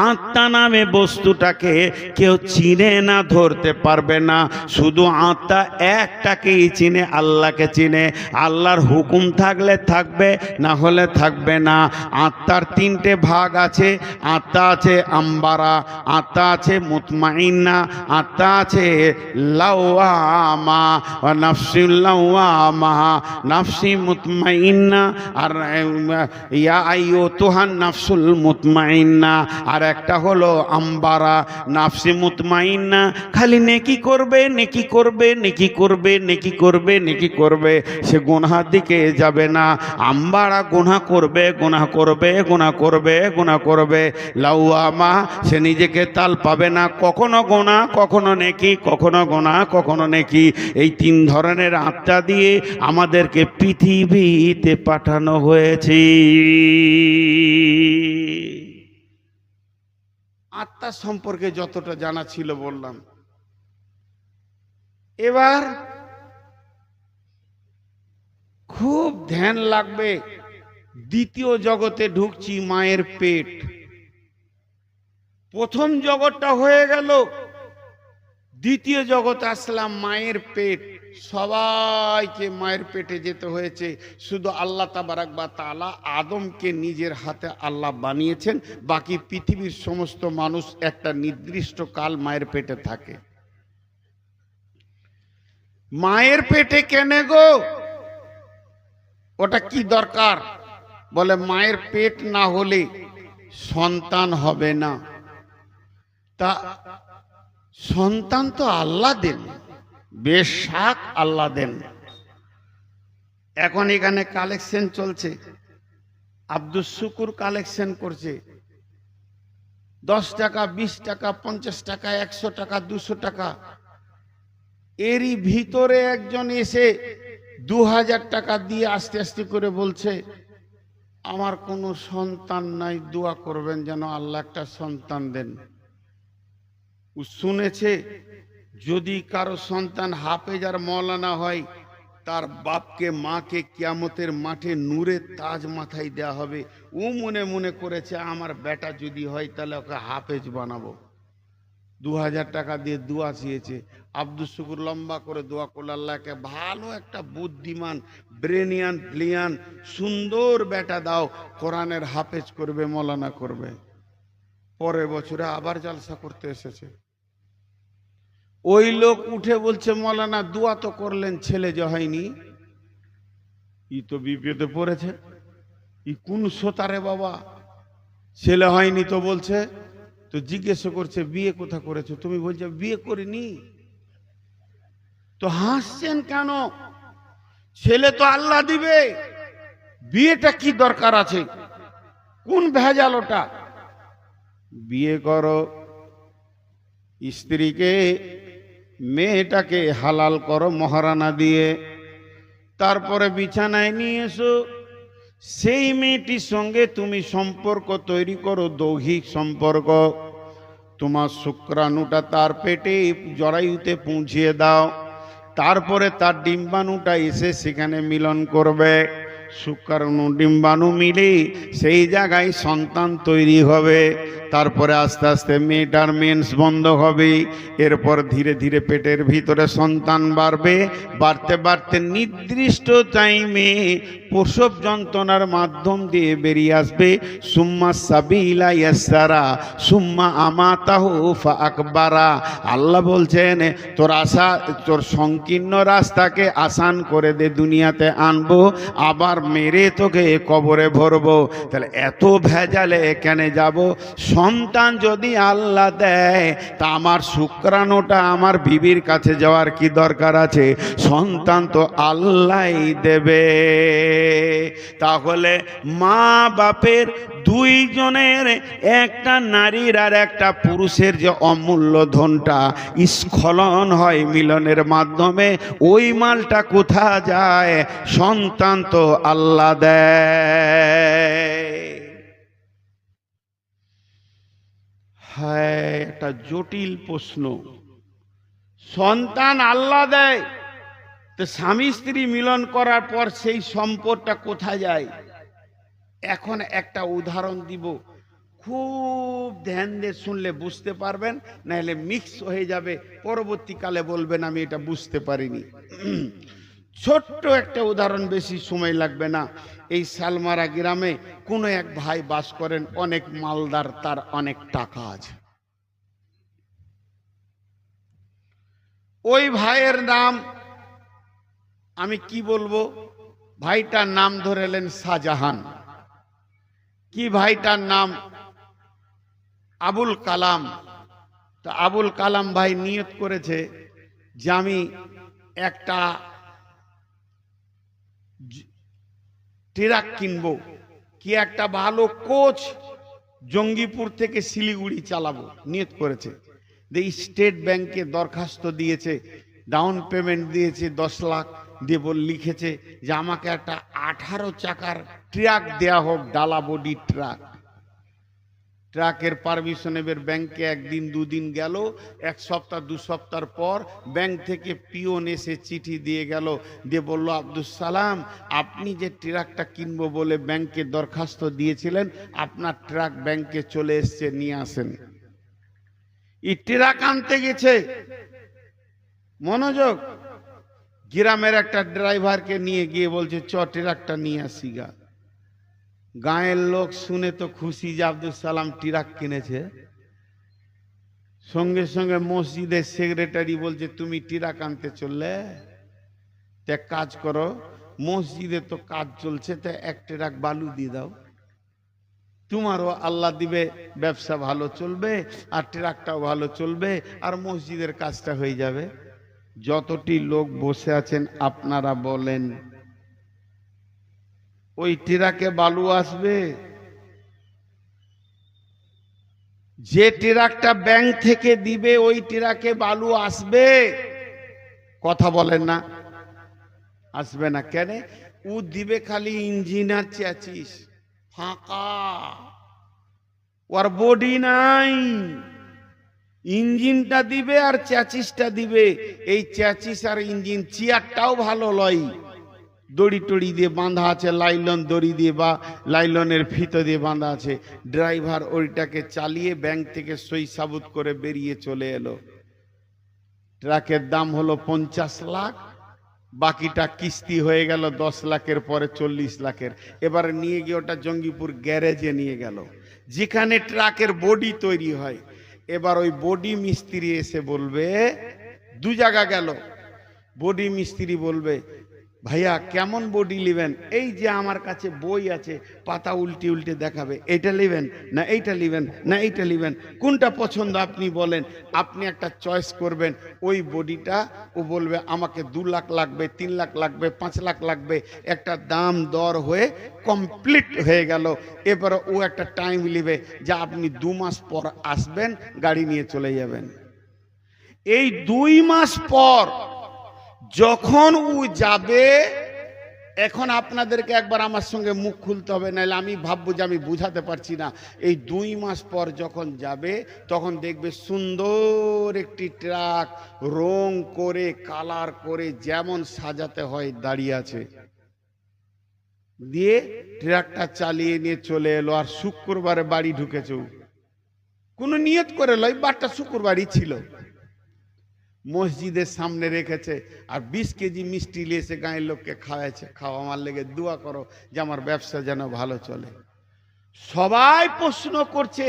আত্মা নামে বস্তুটাকে কেউ চিনে না, ধরতে পারবে না। শুধু আত্মা একটাকেই চিনে, আল্লাহকে চিনে। আল্লাহর হুকুম থাকলে থাকবে, না হলে থাকবে না। আত্মার তিনটে ভাগ আছে। আত্মা আছে আম্বারা, আত্মা আছে মুতমাইন্না, আত্মা আছে লাওয়ামা, নাফসুল লাওয়ামা, নাফসি মুতমাইন্না, আর ইয়া আইয়ুতুহান নাফসুল মুতমাইন্না। আর একটা হলো আম্বারা, নাফসি মুতমাইন্না, খালি নেকি করবে, নেকি করবে, নেকি করবে, নেকি করবে, নেকি করবে, সে গুনাহের দিকে যাবে না। আম্বারা গুনাহ করবে, গুনাহ করবে, গুনাহ করবে, গুনাহ করবে। লাওয়ামা, সে নিজেকে তাল পাবে না, কখনো গোনা, কখনো নেকি, কখনো গোনা, কখনো নেকি। এই তিন ধরনের আত্মা দিয়ে আমাদেরকে পৃথিবীতে পাঠানো হয়েছে। আত্মা সম্পর্কে যতটা জানা ছিল বললাম। এবার খুব ধ্যান লাগবে। দ্বিতীয় জগতে ঢুকছি, মায়ের পেট। প্রথম জগৎটা হয়ে গেল, দ্বিতীয় জগৎ আসলাম, মায়ের পেট। সবাইকে মায়ের পেটে যেতে হয়েছে। শুধু আল্লাহ তাবারাক ওয়া তাআলা আদমকে নিজের হাতে আল্লাহ বানিয়েছেন, বাকি পৃথিবীর সমস্ত মানুষ একটা নির্দিষ্ট কাল মায়ের পেটে থাকে। মায়ের পেটে কেনে গো? ওটা কি দরকার? বলে মায়ের পেট না হলে সন্তান হবে না। তা সন্তান তো আল্লাহ দেন, বেশাক আল্লাহ দেন, এখন এখানে কালেকশন চলছে, আব্দুস শুকুর কালেকশন করছে 10 টাকা, 20 টাকা, 50 টাকা, 100 টাকা, 200 টাকা। এরই ভিতরে একজন এসে 2000 টাকা দিয়ে আস্তে আস্তে করে বলছে, আমার কোনো সন্তান নাই, দোয়া করবেন যেন আল্লাহ একটা সন্তান দেন। ও শুনেছে যদি কারো সন্তান হাফেজ আর মওলানা হয়, তার বাপকে মাকে কিয়ামতের মাঠে নূরের তাজ মাথায় দেয়া হবে। ও মনে মনে করেছে আমার বেটা যদি হয় তাহলে ওকে হাফেজ বানাবো। 2000 টাকা দিয়ে দোয়া চেয়েছে। আব্দুস শুকুর লম্বা করে দোয়া করল, আল্লাহকে ভালো একটা বুদ্ধিমান, ব্রেনিয়ান, ব্লিয়ান, সুন্দর বেটা দাও, কোরআনের হাফেজ করবে, মওলানা করবে। পরের বছরে আবার জলসা করতে এসেছে। ওই লোক উঠে বলছে, মওলানা দোয়া তো করলেন, ছেলে যে হয়নি। ই তো বিপদে পড়েছে। ই কোন সোতারে বাবা, ছেলে হয়নি তো বলছে। তো জিজ্ঞেস করছে বিয়ে কোথা করেছো? তুমি বলছো বিয়ে করিনি। তো হাসছেন কেন? ছেলে তো আল্লাহ দিবে, বিয়েটা কি দরকার আছে? কোন ভেজাল ওটা? বিয়ে করো, স্ত্রীকে, মেয়েটাকে হালাল করো মহারানা দিয়ে, তারপরে বিছানায় নিয়ে এসো। সেই মেয়েটির সঙ্গে তুমি সম্পর্ক তৈরি করো, দৈহিক সম্পর্ক। তোমার শুক্রাণুটা তার পেটে জরায়ুতে পৌঁছিয়ে দাও, তারপরে তার ডিম্বাণুটা এসে সেখানে মিলন করবে। শুক্রাণু ডিম্বাণু মিলে সেই জায়গায় সন্তান তৈরি হবে। তারপরে আস্তে আস্তে মেয়েটার মেন্স বন্ধ হবে। এরপর ধীরে ধীরে পেটের ভিতরে সন্তান বাড়বে, বাড়তে বাড়তে নির্দিষ্ট টাইমে প্রসব যন্ত্রণার মাধ্যম দিয়ে বেরিয়ে আসবে। সুম্মা সাবিলা ইয়াসসারা সুম্মা আমাতাহু ফাআকবারা। আল্লাহ বলছেন তোর সংকীর্ণ রাস্তাকে আসান করে দে, দুনিয়াতে আনবো, আবার মেরে তোকে কবরে ভরবো। তাহলে এত ভেজালে কেন যাব? সন্তান যদি আল্লাহ দেয় তা আমার শুক্রাণুটা আমার বিবির কাছে যাওয়ার কি দরকার আছে? সন্তান তো আল্লাহই দেবে। তাহলে মা বাপের দুইজনের, একটা নারীর আর একটা পুরুষের যে অমূল্য ধনটা স্খলন হয় মিলনের মাধ্যমে, ওই মালটা কোথা যায়? সন্তান তো আল্লাহ দেয়। হ্যাঁ, একটা জটিল প্রশ্ন। সন্তান আল্লাহ দেয়, তো স্বামী স্ত্রী মিলন করার পর সেই সম্পদটা কোথায় যায়? এখন একটা উদাহরণ দিব, খুব ধ্যান দিয়ে শুনলে বুঝতে পারবেন, নাহলে মিক্স হয়ে যাবে, পরবর্তীকালে বলবেন আমি এটা বুঝতে পারিনি। ছোট্ট একটা উদাহরণ, বেশি সময় লাগবে না। এই সালমারা গ্রামে কোনো এক ভাই বাস করেন, অনেক মালদার, তার অনেক টাকা আছে। ওই ভাইয়ের নাম আমি কি বলবো, ভাইটার নাম ধরেলেন শাহজাহান। কি ভাইটার নাম? আবুল কালাম। তো আবুল কালাম ভাই নিয়ত করেছে যে আমি একটা ট্রাক কিনবো, কি একটা ভালো কোচ জঙ্গিপুর থেকে শিলিগুড়ি চালাবো নিয়ত করেছে। স্টেট ব্যাংকে দরখাস্ত দিয়েছে, ডাউন পেমেন্ট দিয়েছে 10 লাখ, দিয়ে লিখেছে যে আমাকে একটা 18 চাকার ট্রাক দেয়া হোক, ডালা বডি ট্রাক। ট্রাকের পারমিশন এবার ব্যাংকে একদিন দুদিন গেল, 1 সপ্তাহ 2 সপ্তাহ পর ব্যাংক থেকে পিওন এসে চিঠি দিয়ে গেল, দিয়ে বলল আব্দুস সালাম, আপনি যে ট্রাকটা কিনবো বলে ব্যাংকে দরখাস্ত দিয়েছিলেন, আপনার ট্রাক ব্যাংকে চলে এসছে, নিয়ে আসেন। এই ট্রাক আনতে গেছে, মনোযোগ, গ্রামের একটা ড্রাইভারকে নিয়ে গিয়ে বলছে চ ট্রাকটা নিয়ে আসি গা। গায়ের লোক শুনে তো খুশি যে আব্দুস সালাম ট্রাক কিনেছে। সঙ্গে সঙ্গে মসজিদের সেক্রেটারি বলছে তুমি ট্রাক আনতে চললে, এক কাজ করো, মসজিদে তো কাজ চলছে, তা 1 ট্রাক বালু দিয়ে দাও, তোমারও আল্লাহ দিবে, ব্যবসা ভালো চলবে, আর ট্রাকটাও ভালো চলবে, আর মসজিদের কাজটা হয়ে যাবে। যতটি লোক বসে আছেন আপনারা বলেন ওই ট্রাকে বালু আসবে? যে ট্রাকটা ব্যাংক থেকে দিবে ওই ট্রাকে বালু আসবে? কথা বলেন না, আসবে না। কেন? ও দিবে খালি ইঞ্জিন আর চ্যাচিস, ফাঁকা, ওর বডি নাই। ইঞ্জিনটা দিবে আর চ্যাচিসটা দিবে। এই চ্যাচিস আর ইঞ্জিন, চেয়ারটাও ভালো লয়, দড়ি টড়ি দিয়ে বাঁধা আছে, লাইলন দড়ি দিয়ে বা লাইলনের ফিতো দিয়ে বাঁধা আছে। ড্রাইভার ওইটাকে চালিয়ে ব্যাংক থেকে সই সাবুত করে বেরিয়ে চলে এলো। ট্রাকের দাম হলো 50 লাখ, বাকিটা কিস্তি হয়ে গেল 10 লাখের, পরে 40 লাখের। এবারে নিয়ে গিয়ে ওটা জঙ্গিপুর গ্যারেজে নিয়ে গেল, যেখানে ট্রাকের বডি তৈরি হয়। এবার ওই বডি মিস্ত্রি এসে বলবে, দু জায়গা গেল, বডি মিস্ত্রি বলবে, ভাইয়া কেমন বডি নেবেন? এই যে আমার কাছে বই আছে, পাতা উল্টে উল্টে দেখাবে, এইটা নেবেন না এইটা নেবেন না এইটা নেবেন, কোনটা পছন্দ আপনি বলেন। আপনি একটা চয়েস করবেন। ওই বডিটা ও বলবে আমাকে 2 লাখ লাগবে, 3 লাখ লাগবে, 5 লাখ লাগবে। একটা দাম দর হয়ে কমপ্লিট হয়ে গেল। এবারে ও একটা টাইম নেবে যে আপনি 2 মাস পর আসবেন, গাড়ি নিয়ে চলে যাবেন। এই 2 মাস পর যখন ও যাবে, এখন আপনাদেরকে একবার আমার সঙ্গে মুখ খুলতে হবে, নাহলে আমি ভাববো যে আমি বুঝাতে পারছি না। এই 2 মাস পর যখন যাবে, তখন দেখবে সুন্দর একটি ট্রাক, রং করে কালার করে যেমন সাজাতে হয় দাঁড়িয়ে আছে। দিয়ে ট্রাকটা চালিয়ে নিয়ে চলে এলো। আর শুক্রবারে বাড়ি ঢুকেছে, কোনো নিয়ত করে লয়, বারটা শুক্রবারই ছিল। মসজিদের সামনে রেখেছে আর 20 কেজি মিষ্টি নিয়ে এসে গাঁয়ের লোককে খাওয়াইছে। খাওয়া আমার লেগে দোয়া করো যে আমার ব্যবসা যেন ভালো চলে। সবাই প্রশ্ন করছে,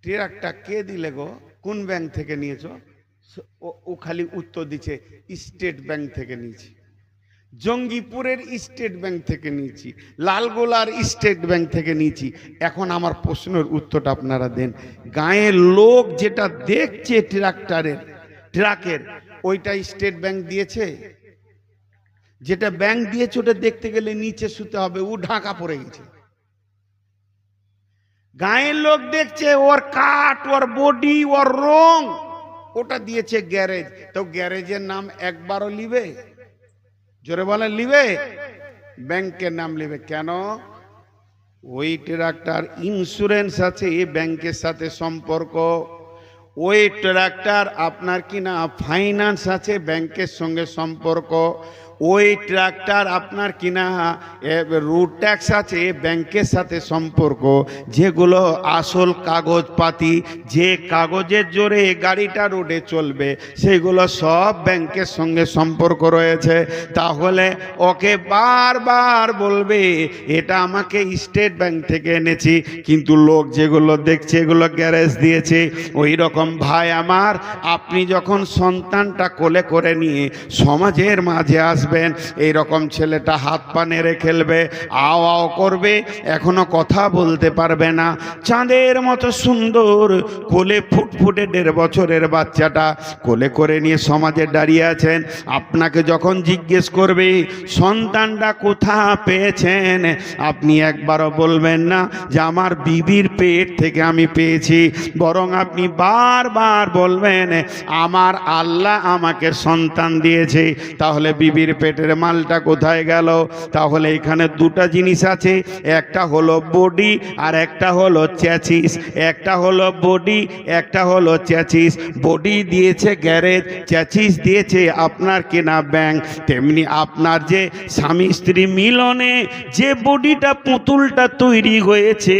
ট্রাকটা কে দিলে গো? কোন ব্যাংক থেকে নিয়েছো? ও খালি উত্তর দিচ্ছে, স্টেট ব্যাংক থেকে নিয়েছি, জঙ্গিপুরের স্টেট ব্যাংক থেকে নিয়েছি, লালগোলার স্টেট ব্যাংক থেকে নিয়েছি। এখন আমার প্রশ্নের উত্তরটা আপনারা দেন। গাঁয়ের লোক যেটা দেখছে ট্রাকের, ওইটা স্টেট ব্যাংক দিয়েছে? যেটা ব্যাংক দিয়েছে ওটা দেখতে গেলে নিচে শুতে হবে, ও ঢাকা পড়ে গেছে। গাঁয়ের লোক দেখছে ওর কাঠ, ওর বডি, ওর রং, ওটা দিয়েছে গ্যারেজ। তো গ্যারেজের নাম একবারও লিবে? জোরে বলেন, লিবে? ব্যাংকের নাম লিবে। কেন? ওই ট্রাকটার ইন্স্যুরেন্স আছে, এই ব্যাংকের সাথে সম্পর্ক। ওই ট্রাকটার আপনার কিনা ফাইন্যান্স আছে, ব্যাংকের সঙ্গে সম্পর্ক। ওই ট্রাকটার আপনার কিনা রোড ট্যাক্স আছে, ব্যাংকের সাথে সম্পর্ক। যেগুলো আসল কাগজপাতি, যে কাগজের জোরে গাড়িটা রোডে চলবে, সেগুলো সব ব্যাংকের সঙ্গে সম্পর্ক রয়েছে। তাহলে ওকে বারবার বলবে এটা আমাকে স্টেট ব্যাংক থেকে এনেছি, কিন্তু লোক যেগুলো দেখছে এগুলো গ্যারেজ দিয়েছে। ওই রকম ভাই আমার, আপনি যখন সন্তানটা কোলে করে নিয়ে সমাজের মাঝে আসবেন, এইরকম ছেলেটা হাত পা নেড়ে খেলবে, আও আও করবে, এখনো কথা বলতে পারবে না। চাঁদের মতো সুন্দর কোলে ফুটফুটে 1.5 বছরের বাচ্চাটা কোলে করে নিয়ে সমাজে দাঁড়িয়ে আছেন। আপনাকে যখন জিজ্ঞেস করবে সন্তানটা কোথা পেয়েছেন, আপনি একবারও বলবেন না যে আমার বিবির পেট থেকে আমি পেয়েছি, বরং আপনি বারবার বলবেন আমার আল্লাহ আমাকে সন্তান দিয়েছে। তাহলে বিবির পেটের মালটা কোথায় গেল? তাহলে এখানে 2টা জিনিস আছে, একটা হলো বডি আর একটা হলো চ্যাচিস। একটা হলো বডি, একটা হলো চ্যাচিস। বডি দিয়েছে গ্যারেজ, চ্যাচিস দিয়েছে আপনার কেনা ব্যাংক। তেমনি আপনার যে স্বামী স্ত্রী মিলনে যে বডিটা পুতুলটা তৈরি হয়েছে,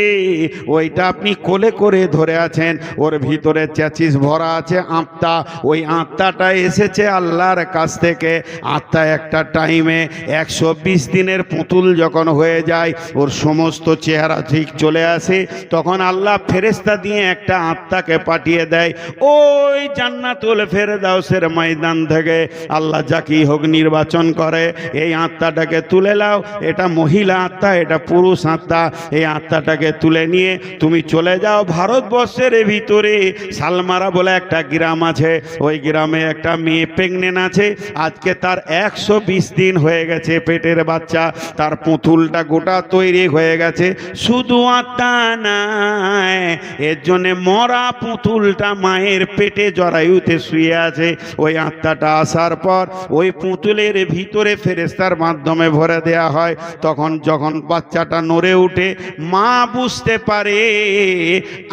ওইটা আপনি কোলে করে ধরে আছেন, ওর ভিতরে চ্যাচিস ভরা আছে আত্মা। ওই আত্মাটা এসেছে আল্লাহর কাছ থেকে। আত্মা একটা টাইমে 120 দিনের পুতুল যখন হয়ে যায়, ওর সমস্ত চেহারা ঠিক চলে আসে, তখন আল্লাহ ফেরেশতা দিয়ে একটা আত্মাকে পাঠিয়ে দেয় ওই জান্নাতুল ফেরদাউসের ময়দান থেকে। আল্লাহ যাকেই হোক নির্বাচন করে, এই আত্মাটাকে তুলে নাও, এটা মহিলা আত্মা, এটা পুরুষ আত্মা। এই আত্মাটাকে তুলে নিয়ে তুমি চলে যাও ভারতবর্ষের ভিতরে সালমারা বলে একটা গ্রাম আছে, ওই গ্রামে একটা মেয়ে প্রেগনেন্ট আছে। আজকে তার 100 120 দিন হয়ে গেছে পেটের বাচ্চা, তার পুতুলটা গোটা তৈরি হয়ে গেছে, শুধু আত্মা নাই। এর জন্যে মরা পুতুলটা মায়ের পেটে জরায়ুতে শুয়ে আছে। ওই আত্মাটা আসার পর ওই পুতুলের ভিতরে ফেরেশতার মাধ্যমে ভরে দেয়া হয়। তখন যখন বাচ্চাটা নড়ে উঠে, মা বুঝতে পারে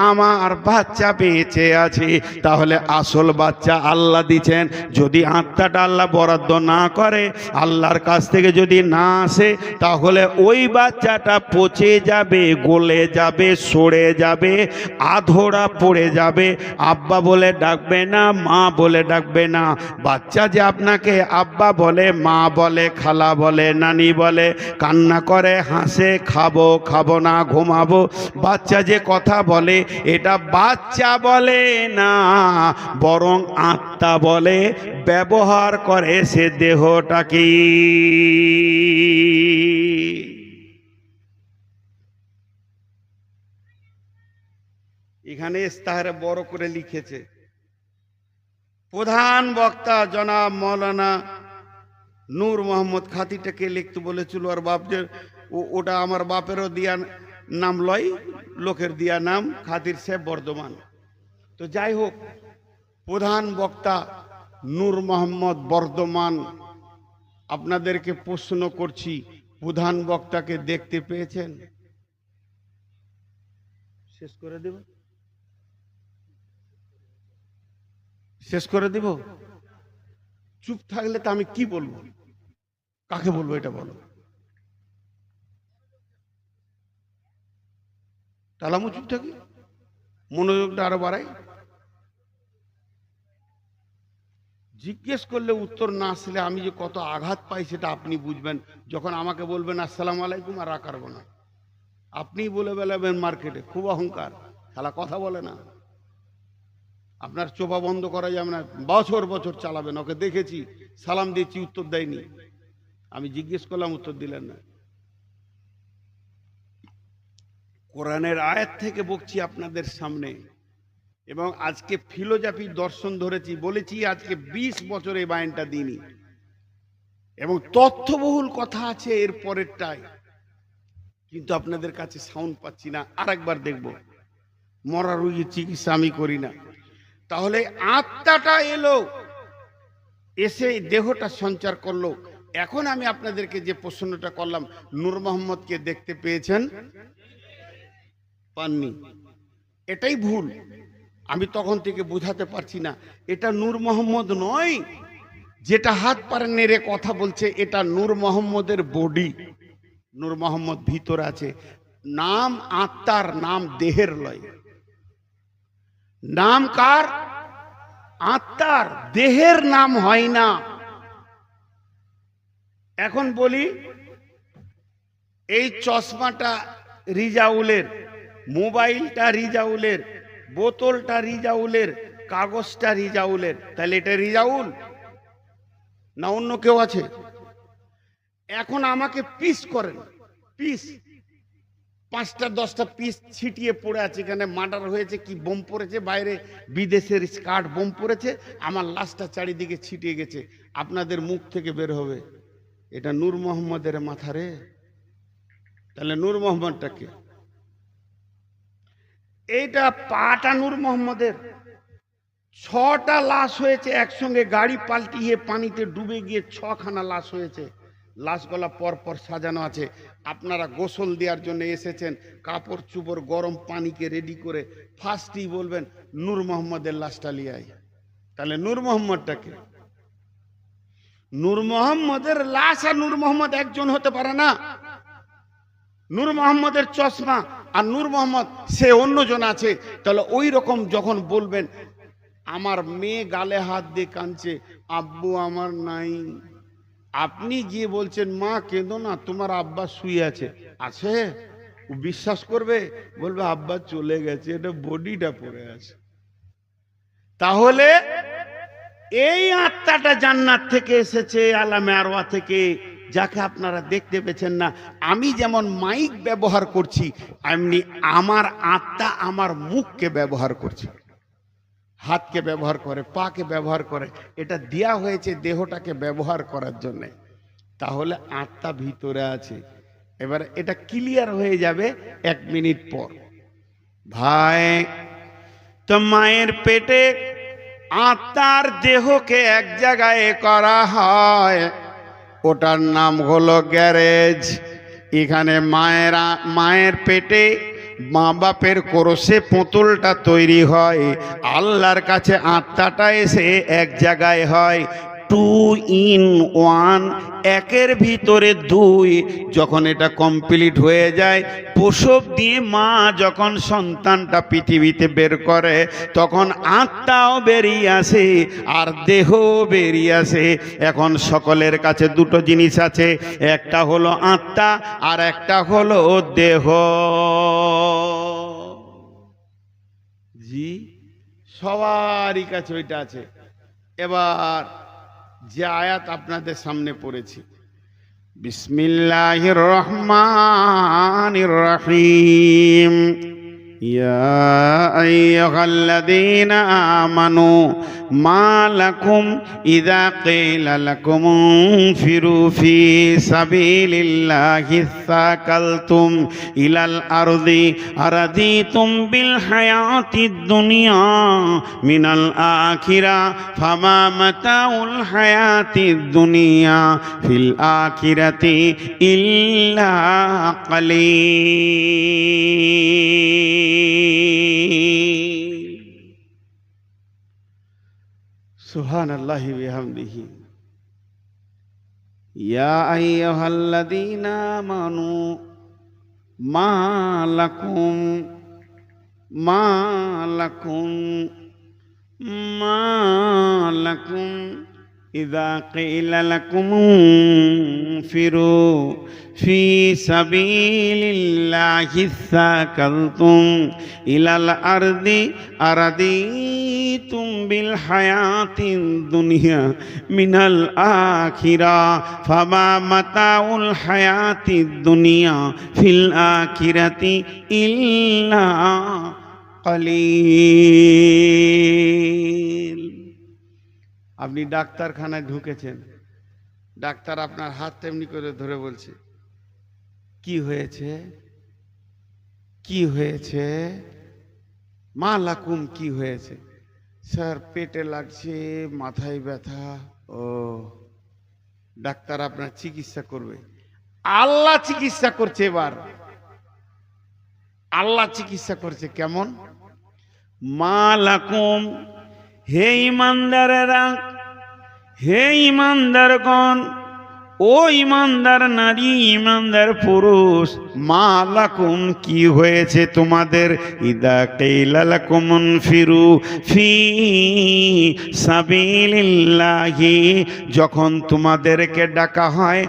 আমার বাচ্চা বেঁচে আছে। তাহলে আসল বাচ্চা আল্লাহ দিচ্ছেন। যদি আত্মাটা আল্লাহ বরাদ্দ না করে, আল্লাহর কাছ থেকে যদি না আসে, তাহলে ওই বাচ্চাটা পচে যাবে, গলে যাবে, সরে যাবে, আধোড়া পড়ে যাবে। আব্বা বলে ডাকবে না, মা বলে ডাকবে না। বাচ্চা যে আপনাকে আব্বা বলে, মা বলে, খালা বলে, নানি বলে, কান্না করে, হাসে, খাবো খাবো না, ঘুমাবো, বাচ্চা যে কথা বলে, এটা বাচ্চা বলে না, বরং আত্মা বলে। ব্যবহার করে সে দেহটাকে। এখানে ইস্তাহারে বড় করে লিখেছে, প্রধান বক্তা জনাব মৌলানা নূর মোহাম্মদ। খাতিটাকে লিখতে বলেছিল, আর বাপদের ওটা আমার বাপেরও দিয়া নাম লয়, লোকের দিয়া নাম, খাতির সাহেব বর্ধমান। তো যাই হোক, প্রধান বক্তা নূর মোহাম্মদ বর্ধমান, আপনাদেরকে প্রশ্ন করছি, প্রধান বক্তাকে দেখতে পেয়েছেন? শেষ করে দেব, শেষ করে দিব? চুপ থাকলে তো আমি কি বলবো, কাকে বলবো এটা বলো। তালামু চুপ থাকি, মনোযোগটা আরো বাড়াই। জিজ্ঞেস করলে উত্তর না আসলে আমি যে কত আঘাত পাই সেটা আপনি বুঝবেন যখন আমাকে বলবেন আসসালামু আলাইকুম আর রাখারবো না। আপনি বলে বেলাবেন মার্কেটে, খুব অহংকার, খেলা কথা বলে না। আপনার চোপা বন্ধ করা যাবে না, বছর বছর চালাবেন। ওকে দেখেছি, সালাম দিয়েছি, উত্তর দেয়নি। আমি জিজ্ঞেস করলাম, উত্তর দিলেন না। কোরআনের আয়াত থেকে বকছি আপনাদের সামনে, এবং আজকে ফিলোজফি দর্শন ধরেছি, বলেছি আজকে 20 বছর এই বায়ানটা দিইনি, এবং তথ্যবহুল কথা আছে এর পরেরটাই, কিন্তু আপনাদের কাছে সাউন্ড পাচ্ছি না। আরেকবার দেখব। মরা রোগীর চিকিৎসা আমি করি না। তাহলে আত্মাটা এলো, এসে দেহটা সঞ্চার করলো। এখন আমি আপনাদেরকে যে প্রশ্নটা করলাম, নূর মোহাম্মদকে দেখতে পেয়েছেন? পাননি। এটাই ভুল। আমি তখন থেকে বোঝাতে পারছি না, এটা নূর মোহাম্মদ নয়। যেটা হাত পারে নেড়ে কথা বলছে, এটা নূর মোহাম্মদের বডি। নূর মোহাম্মদ ভিতর আছে। নাম আত্মার, নাম দেহের লয়। নাম কার? আত্মার, দেহের নাম হয় না। এখন বলি, এই চশমাটা রিজাউলের, মোবাইলটা রিজাউলের, বোতলটা রিজাউলের, কাগজটা রিজাউলের, তাহলে এটা রিজাউল না অন্য কেউ আছে? এখন আমাকে পিস করেন, পিস 5টা 10টা পিস ছিটিয়ে পড়ে আছে, এখানে মার্ডার হয়েছে, কি বোম পড়েছে, বাইরে বিদেশের স্কার্ট বোম পড়েছে, আমার লাশটা চারিদিকে ছিটিয়ে গেছে, আপনাদের মুখ থেকে বের হবে এটা নূর মোহাম্মদের মাথা রে। তাহলে নূর মোহাম্মদটাকে, এইটা পাটা নূর মোহাম্মদের। 6টা লাশ হয়েছে একসঙ্গে, গাড়ি পাল্টিয়ে পানিতে ডুবে গিয়ে 6খানা লাশ হয়েছে। লাশগুলা পর পর সাজানো আছে। আপনারা গোসল দেওয়ার জন্য এসেছেন, কাপড় চুপড় গরম পানিকে রেডি করে ফার্স্টই বলবেন নূর মোহাম্মদের লাশটা লিয়াই। তাহলে নূর মোহাম্মদটাকে, নূর মোহাম্মদের লাশ আর নূর মোহাম্মদ একজন হতে পারে না। নূর মোহাম্মদের চশমা আর নূর মোহাম্মদ সে অন্যজন আছে। তাহলে ওই রকম যখন বলবেন, আমার মেয়ে গালে হাত দিয়ে কাঁদছে, আব্বু আমার নাই, আপনি গিয়ে বলছেন মা কেঁদো না, তোমার আব্বা শুয়ে আছে, আছে? ও বিশ্বাস করবে? বলবে আব্বা চলে গেছে, এটা বডিটা পড়ে আছে। তাহলে এই আত্মাটা জান্নাত থেকে এসেছে, আলামে আরওয়াহ থেকে, যাকে আপনারা দেখতে পেয়েছেন না। আমি যেমন মাইক ব্যবহার করছি, এমনি আমার আত্মা আমার মুখকে ব্যবহার করছে, হাতকে ব্যবহার করে, পাকে ব্যবহার করে। এটা দেয়া হয়েছে দেহটাকে ব্যবহার করার জন্য। তাহলে আত্মা ভিতরে আছে। এবার এটা ক্লিয়ার হয়ে যাবে 1 মিনিট পর। ভাই, তো মায়ের পেটে আত্মার দেহকে এক জায়গায় করা হয়, ওটার নাম হলো গ্যারেজ। এখানে মায়ের পেটে মা বাপের কোরসে পুতুলটা তৈরি হয়, আল্লাহর কাছে আত্মাটা এসে এক জায়গায় হয়। 2 in 1, একের ভিতরে 2। যখন এটা কমপ্লিট হয়ে যায়, প্রসব দিয়ে মা যখন সন্তানটা পৃথিবীতে বের করে, তখন আত্মাও বেরিয়ে আসে আর দেহ বেরিয়ে আসে। এখন সকলের কাছে দুটো জিনিস আছে, একটা হলো আত্মা আর একটা হলো দেহ। জি, সবারই কাছে ওইটা আছে। এবার যে আয়াত আপনাদের সামনে পড়েছি, বিসমিল্লাহির রহমানির রহিম, ইয়া আইয়ুহাল্লাযীনা আমানু মা লাকুম ইযা কিলা লাকুম ইনফিরু ফি সাবিলিল্লাহি সাকালতুম ইলাল আরদি আরাদিতুম বিল হায়াতিদ দুনিয়া মিনাল আখিরা ফামা মাতাউল হায়াতিদ দুনিয়া ফিল আখিরাতি ইল্লা কালিল। সুবহানাল্লাহি বিহামদিহি। ইয়া আইয়ুহাল্লাযীনা আমানু মা লাকুম ইযা কিলা লাকুম ইনফিরু ফি সাবিলিল্লাহি সাকালতুম ইলাল আরদি আরাদিতুম বিল হায়াতিদ দুনিয়া মিনাল আখিরা ফামা মাতাউল হায়াতিদ দুনিয়া ফিল আখিরাতি ইল্লা কালিল। আপনি ডাক্তারখানায় ঢুকেছেন, ডাক্তার আপনার হাত তেমনি করে ধরে বলছে, কি হয়েছে, কি হয়েছে? মা লাকুম, কি হয়েছে? স্যার পেটে লাগছে, মাথায় ব্যথা। ও, ডাক্তার আপনার চিকিৎসা করবে। আল্লাহ চিকিৎসা করছে। এবার আল্লাহ চিকিৎসা করছে কেমন? মা লাকুম, হে ইমানদারেরা, হে ইমানদারগণ, ও ইমানদার নারী, ইমানদার পুরুষ, মা লাকুম, কি হয়েছে তোমাদের? ইদা কিলা লাকুম ইনফিরু ফি সাবিলিল্লাহি, যখন তোমাদেরকে ডাকা হয়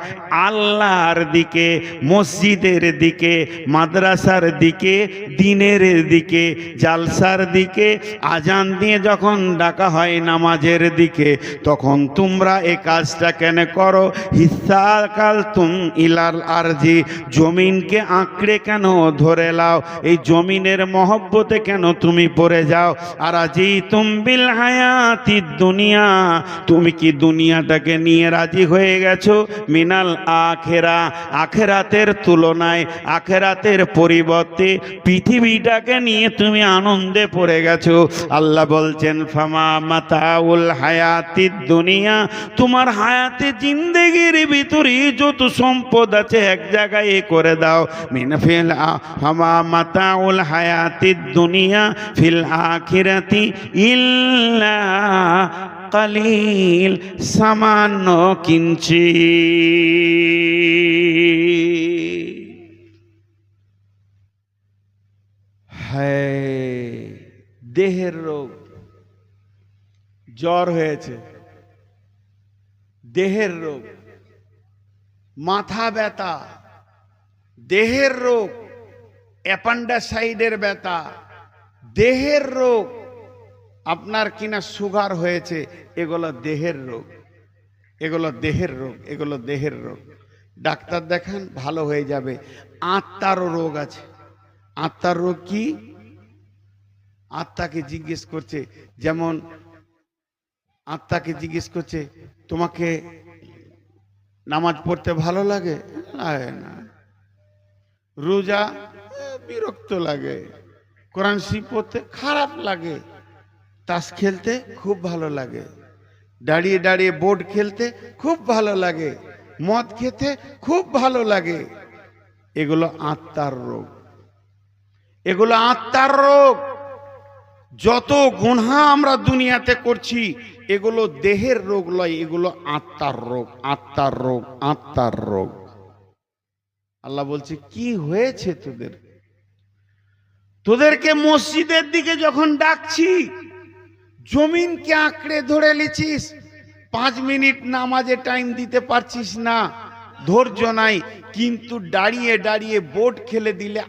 আল্লাহর দিকে, মসজিদের দিকে, মাদ্রাসার দিকে, দিনের দিকে, জালসার দিকে, আজান দিয়ে যখন ডাকা হয় নামাজের দিকে, তখন তোমরা এই কাজটা কেন করো? সাকালতুম ইলাল আরজি, জমিনকে আঁকড়ে কেন ধরে লাও? এই জমিনের মহব্বতে কেন তুমি পড়ে যাও? আরাজিতুম বিল হায়াতিদ দুনিয়া, তুমি কি দুনিয়াটাকে নিয়ে রাজি হয়ে গেছো? মিনাল আখেরা, আখেরাতের তুলনায়, আখেরাতের পরিবর্তে পৃথিবীটাকে নিয়ে তুমি আনন্দে পড়ে গেছো। আল্লাহ বলছেন ফামা মাতাউল হায়াতিদ দুনিয়া, তোমার হায়াতে জিন্দেগির ভিতরে যত সম্পদ আছে এক জায়গায় করে দাও। মিনফিল ফামা মাতাউল হায়াতিদ দুনিয়া ফিল আখিরাতি ইল্লা কালিল, সামান্য কিঞ্চিৎ। হ্যাঁ, দেহের রোগ, জ্বর হয়েছে, দেহের রোগ, মাথা ব্যথা, দেহের রোগ, অ্যাপেন্ডিসাইডের ব্যথা, দেহের রোগ, আপনার কিনা সুগার হয়েছে, এগুলো দেহের রোগ, এগুলো দেহের রোগ, এগুলো দেহের রোগ। ডাক্তার দেখান, ভালো হয়ে যাবে। আত্মারও রোগ আছে। আত্মার রোগ কি? আত্মাকে জিজ্ঞেস করছে, যেমন আত্মাকে জিজ্ঞেস করছে, তোমাকে নামাজ পড়তে ভালো লাগে? লাগে না। রোজা বিরক্ত লাগে। কোরআন শরীফ পড়তে খারাপ লাগে। তাস খেলতে খুব ভালো লাগে। দাঁড়িয়ে দাঁড়িয়ে বোর্ড খেলতে খুব ভালো লাগে। মদ খেতে খুব ভালো লাগে। এগুলো আত্মার রোগ, এগুলো আত্মার রোগ। যত গুনাহ আমরা দুনিয়াতে করছি এগুলো দেহের রোগ নয়, এগুলো আত্মার রোগ, আত্মার রোগ, আত্মার রোগ। আল্লাহ বলছে কি হয়েছে তোদের? তোদেরকে মসজিদের দিকে যখন ডাকছি জমিনকে আঁকড়ে ধরে লিছিস, 5 মিনিট নামাজে টাইম দিতে পারছিস না, ধৈর্য নাই, কিন্তু দাঁড়িয়ে দাঁড়িয়ে বোর্ড খেলে দিলে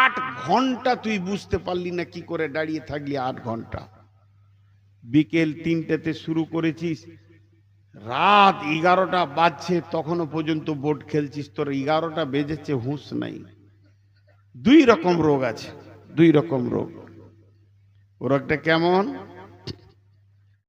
8 ঘন্টা তুই বুঝতে পারলি না কি করে দাঁড়িয়ে থাকলি 8 ঘন্টা। বিকেল 3টেতে শুরু করেছিস, রাত 11টা বাজছে তখনও পর্যন্ত বোর্ড খেলছিস, তোর 11টা বেজেছে, হুঁশ নাই। 2 রকম রোগ আছে, 2 রকম রোগ। ও রোগটা কেমন?